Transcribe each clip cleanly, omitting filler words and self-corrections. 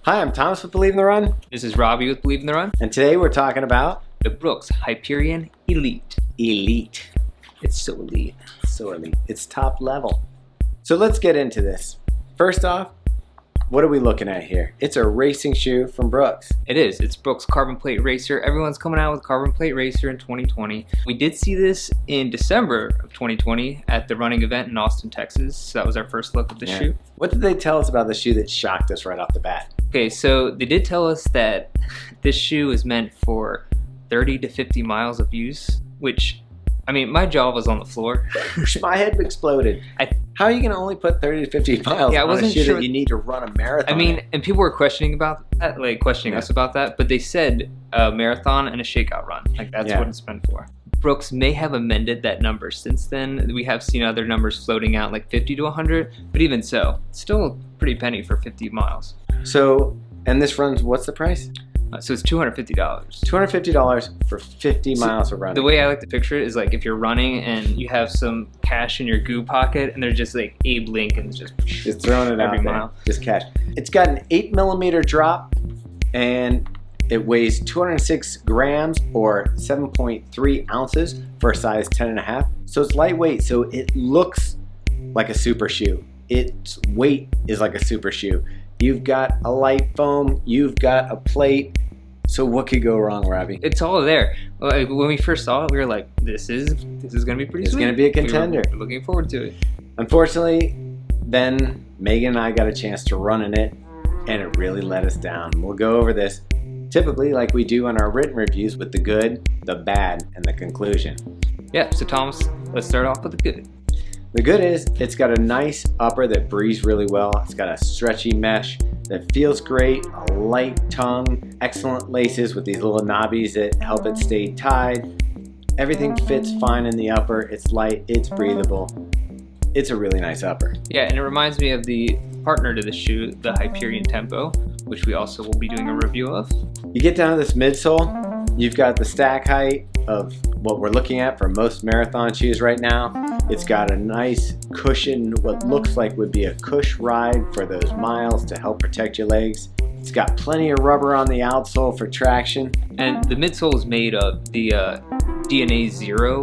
Hi, I'm Thomas with Believe in the Run. This is Robbie with Believe in the Run. And today we're talking about The Brooks Hyperion Elite. Elite. It's so elite. So elite. It's top level. So let's get into this. First off, what are we looking at here? It's a racing shoe from Brooks. It is. It's Brooks Carbon Plate Racer. Everyone's coming out with Carbon Plate Racer in 2020. We did see this in December of 2020 at the running event in Austin, Texas. So that was our first look at the shoe. What did they tell us about the shoe that shocked us right off the bat? Okay, so they did tell us that this shoe is meant for 30 to 50 miles of use, which, I mean, my jaw was on the floor. My head exploded. How are you going to only put 30 to 50 miles on a shoe that you need to run a marathon? I mean, and people were questioning about that, us about that, but they said a marathon and a shakeout run. Like, that's what it's meant for. Brooks may have amended that number since then. We have seen other numbers floating out, like 50 to 100, but even so, it's still a pretty penny for 50 miles. So, and this runs, what's the price? So it's $250. $250 for 50 miles of running. The way I like to picture it is like if you're running and you have some cash in your goo pocket and they're just like Abe Lincoln's just throwing it out there. Just cash. It's got an 8mm drop and it weighs 206 grams or 7.3 ounces for a size 10.5. So it's lightweight, so it looks like a super shoe. Its weight is like a super shoe. You've got a light foam, you've got a plate. So what could go wrong, Robbie? It's all there. Like, when we first saw it, we were like, this is going to be pretty sweet. It's going to be a contender. We were looking forward to it. Unfortunately, then Meaghan and I got a chance to run in it, and it really let us down. We'll go over this typically like we do on our written reviews with the good, the bad, and the conclusion. Yeah, so Thomas, let's start off with the good. The good is it's got a nice upper that breathes really well. It's got a stretchy mesh that feels great, a light tongue, excellent laces with these little knobbies that help it stay tied. Everything fits fine in the upper. It's light, it's breathable. It's a really nice upper. Yeah, and it reminds me of the partner to the shoe, the Hyperion Tempo, which we also will be doing a review of. You get down to this midsole, you've got the stack height of what we're looking at for most marathon shoes right now. It's got a nice cushion, what looks like would be a cush ride for those miles to help protect your legs. It's got plenty of rubber on the outsole for traction. And the midsole is made of the DNA Zero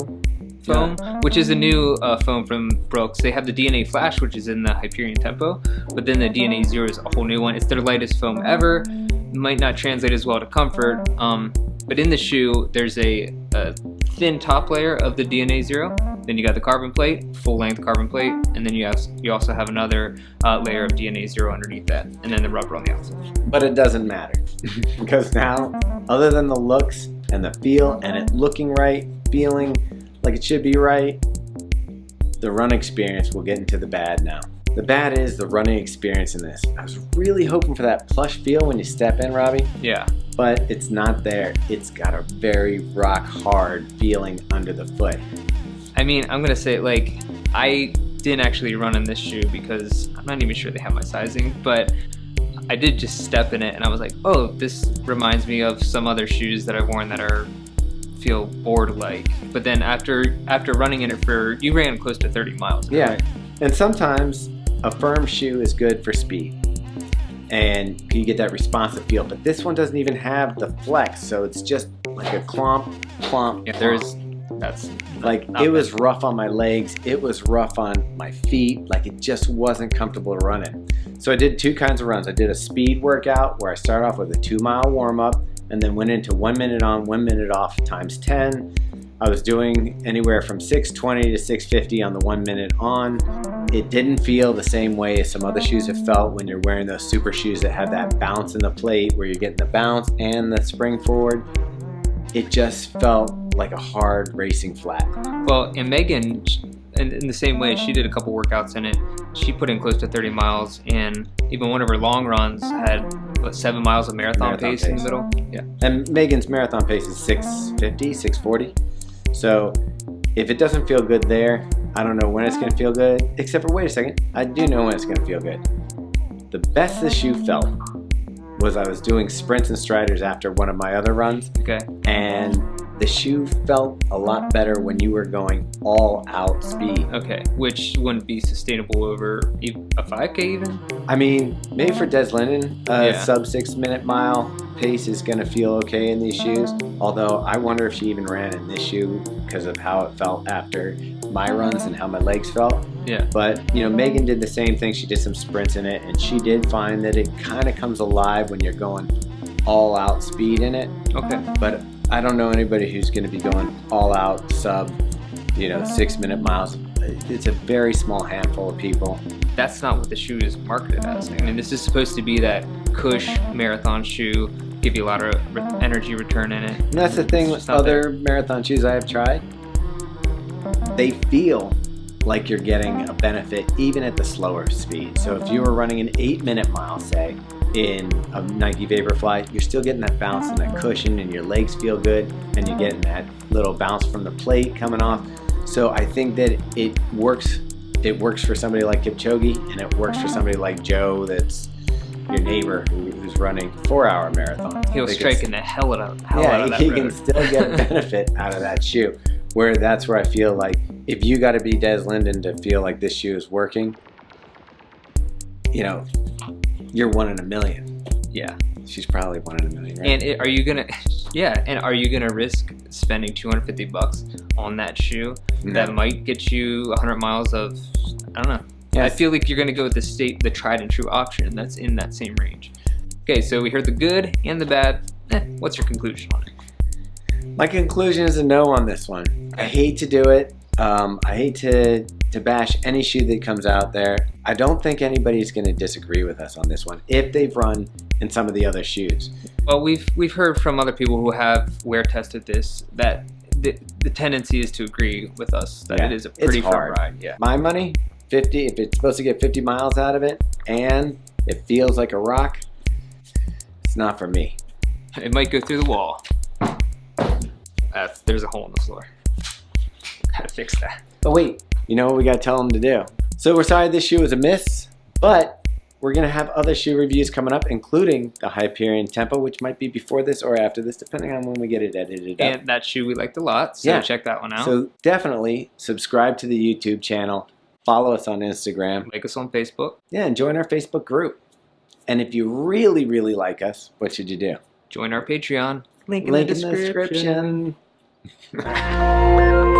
foam, which is a new foam from Brooks. They have the DNA Flash, which is in the Hyperion Tempo, but then the DNA Zero is a whole new one. It's their lightest foam ever. Might not translate as well to comfort, but in the shoe, there's a thin top layer of the DNA Zero. Then you got the carbon plate, full-length carbon plate, and then you also have another layer of DNA Zero underneath that, and then the rubber on the outside. But it doesn't matter because now, other than the looks and the feel and it looking right, feeling like it should be right, the run experience, we'll get into the bad now. The bad is the running experience in this. I was really hoping for that plush feel when you step in, Robbie. Yeah. But it's not there. It's got a very rock hard feeling under the foot. I mean, I'm gonna say, like, I didn't actually run in this shoe because I'm not even sure they have my sizing, but I did just step in it and I was like, oh, this reminds me of some other shoes that I've worn that feel board-like. But then after running in it you ran close to 30 miles. Yeah, right? And sometimes a firm shoe is good for speed and you get that responsive feel, but this one doesn't even have the flex, so it's just like a clomp. Yeah, that's like, it was rough on my legs, it was rough on my feet, like it just wasn't comfortable to run in. So I did two kinds of runs. I did a speed workout where I started off with a 2-mile warm-up and then went into 1 minute on, 1 minute off times 10. I was doing anywhere from 620 to 650 on the 1 minute on. It didn't feel the same way as some other shoes have felt when you're wearing those super shoes that have that bounce in the plate where you're getting the bounce and the spring forward. It just felt like a hard racing flat. Well, and Meaghan, in the same way, she did a couple workouts in it. She put in close to 30 miles, and even one of her long runs had 7 miles of marathon pace in the middle. Yeah, and Meaghan's marathon pace is 650, 640. So if it doesn't feel good there, I don't know when it's gonna feel good, except for, wait a second, I do know when it's gonna feel good. The best this shoe felt was I was doing sprints and striders after one of my other runs. Okay. And the shoe felt a lot better when you were going all out speed. Okay, which wouldn't be sustainable over a 5K even? I mean, maybe for Des Linden, Yeah. sub 6 minute mile pace is going to feel okay in these shoes. Although I wonder if she even ran in this shoe because of how it felt after my runs and how my legs felt. Yeah. But, you know, Meaghan did the same thing. She did some sprints in it, and she did find that it kind of comes alive when you're going all out speed in it. Okay. But I don't know anybody who's going to be going all out sub, 6 minute miles. It's a very small handful of people. That's not what the shoe is marketed as. I mean, this is supposed to be that cush marathon shoe, give you a lot of energy return in it. And that's the thing with other marathon shoes I have tried. They feel like you're getting a benefit even at the slower speed. So if you were running an 8 minute mile, say, in a Nike Vaporfly, you're still getting that bounce and that cushion, and your legs feel good, and you're getting that little bounce from the plate coming off. So I think that it works. It works for somebody like Kipchoge, and it works for somebody like Joe, that's your neighbor who's running 4-hour marathon. He'll striking the hell out of that he road. can still get benefit out of that shoe. Where that's where I feel like if you got to be Des Linden to feel like this shoe is working, you're 1 in a million. Yeah. She's probably 1 in a million, right? And are you gonna risk spending $250 on that shoe that might get you 100 miles of, I don't know. Yes. I feel like you're gonna go with the tried and true option that's in that same range. Okay, so we heard the good and the bad. What's your conclusion on it? My conclusion is a no on this one. I hate to do it. I hate to bash any shoe that comes out there. I don't think anybody's going to disagree with us on this one if they've run in some of the other shoes. Well, we've heard from other people who have wear tested this that the tendency is to agree with us that it is a pretty firm ride. Yeah. My money, 50. If it's supposed to get 50 miles out of it and it feels like a rock, it's not for me. It might go through the wall. There's a hole in the floor. Gotta fix that. But wait, you know what we gotta tell them to do? So we're sorry this shoe was a miss, but we're gonna have other shoe reviews coming up, including the Hyperion Tempo, which might be before this or after this, depending on when we get it edited up. And that shoe we liked a lot, so check that one out. So definitely subscribe to the YouTube channel, follow us on Instagram. Like us on Facebook. Yeah, and join our Facebook group. And if you really, really like us, what should you do? Join our Patreon. Link in Link the description. in the description.